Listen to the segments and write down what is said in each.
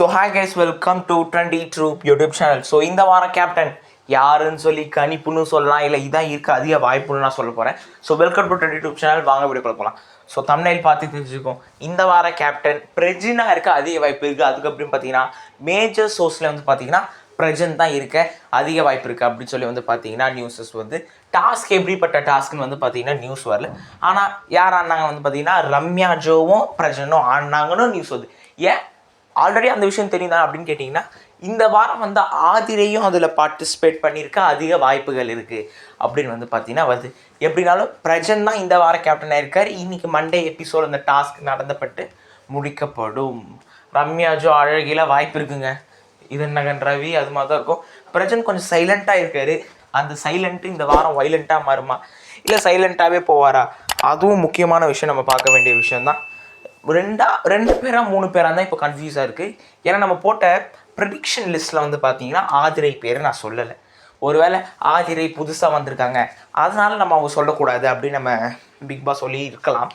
So hi guys, welcome to 20 troupe YouTube channel. So இந்த வாரம் captain யாருன்னு சொல்லி கணிப்புன்னு சொல்லலாம், இல்லை இதான் இருக்குது அதிக வாய்ப்புன்னு நான் சொல்ல போகிறேன். So welcome to 20 troupe channel, வாங்க வீடியோ போகலாம். ஸோ தம்ப்நெயில் பார்த்து தெரிஞ்சுக்கோம். இந்த வார கேப்டன் பிரஜினா இருக்க அதிக வாய்ப்பு இருக்குது. அதுக்கப்புறம் பார்த்தீங்கன்னா மேஜர் சோர்ஸில் வந்து பார்த்தீங்கன்னா பிரஜன் தான் இருக்க அதிக வாய்ப்பு இருக்குது அப்படின்னு சொல்லி வந்து பார்த்தீங்கன்னா நியூஸஸ் வந்து டாஸ்க் எப்படிப்பட்ட டாஸ்க்னு வந்து பார்த்தீங்கன்னா நியூஸ் வரல. ஆனால் யார் ஆனாங்க வந்து பார்த்தீங்கன்னா ரம்யா ஜோவும் பிரஜனும் ஆனாங்கன்னு நியூஸ் வருது. ஏன் ஆல்ரெடி அந்த விஷயம் தெரியுதா அப்படின்னு கேட்டிங்கன்னா, இந்த வாரம் வந்து ஆதிரையும் அதில் பார்ட்டிசிபேட் பண்ணியிருக்க அதிக வாய்ப்புகள் இருக்குது அப்படின்னு வந்து பார்த்தீங்கன்னா வருது. எப்படினாலும் பிரஜன் தான் இந்த வாரம் கேப்டனாக இருக்கார். இன்றைக்கி மண்டே எபிசோட் அந்த டாஸ்க் நடந்தப்பட்டு முடிக்கப்படும். ரம்யாஜோ அழகில வாய்ப்பு இருக்குங்க. இது நகன் ரவி அது மாதிரி தான் இருக்கும். பிரஜன் கொஞ்சம் சைலண்ட்டாக இருக்கார். அந்த சைலண்ட்டு இந்த வாரம் வைலண்ட்டாக மாறுமா, இல்லை சைலண்ட்டாகவே போவாரா, அதுவும் முக்கியமான விஷயம். நம்ம பார்க்க வேண்டிய விஷயந்தான். ரெண்டு பேரா 3 பேராக தான் இப்போ கன்ஃபியூஸாக இருக்குது. ஏன்னா நம்ம போட்ட ப்ரெடிக்ஷன் லிஸ்ட்டில் வந்து பார்த்தீங்கன்னா ஆதிரை பேர் நான் சொல்லலை. ஒருவேளை ஆதிரை புதுசாக வந்திருக்காங்க, அதனால நம்ம அவங்க சொல்லக்கூடாது அப்படின்னு நம்ம பிக் பாஸ் சொல்லி இருக்கலாம்.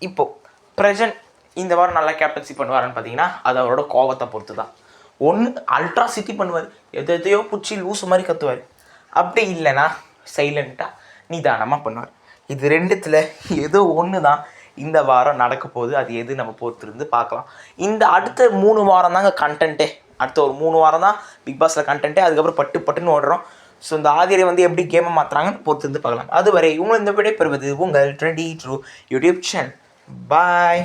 இப்போது பிரஜன்ட் இந்த வாரம் நல்லா கேப்டன்சி பண்ணுவாருன்னு பார்த்தீங்கன்னா அது அவரோட கோவத்தை பொறுத்து தான். ஒன்று அல்ட்ராசிட்டி பண்ணுவார், எதையோ பிடிச்சி லூசு மாதிரி கத்துவார். அப்படி இல்லைன்னா சைலண்ட்டாக நிதானமாக பண்ணுவார். இது ரெண்டுத்தில் ஏதோ ஒன்று தான் இந்த வாரம் நடக்க போகுது. அது எது நம்ம பொறுத்திருந்து பார்க்கலாம். இந்த அடுத்த 3 வாரம் தாங்க கண்டென்ட்டே. அடுத்த ஒரு 3 வாரம் தான் பிக் பாஸில் கண்டென்ட்டே. அதுக்கப்புறம் பட்டுன்னு ஓடுறோம். ஸோ இந்த ஆதிரை வந்து எப்படி கேமை மாற்றுறாங்கன்னு பொறுத்திருந்து பார்க்கலாம். அதுவரை உங்களை இந்த விடை பெறுவது உங்கள் 20 ட்ரூ யூடியூப் சேனல். பாய்.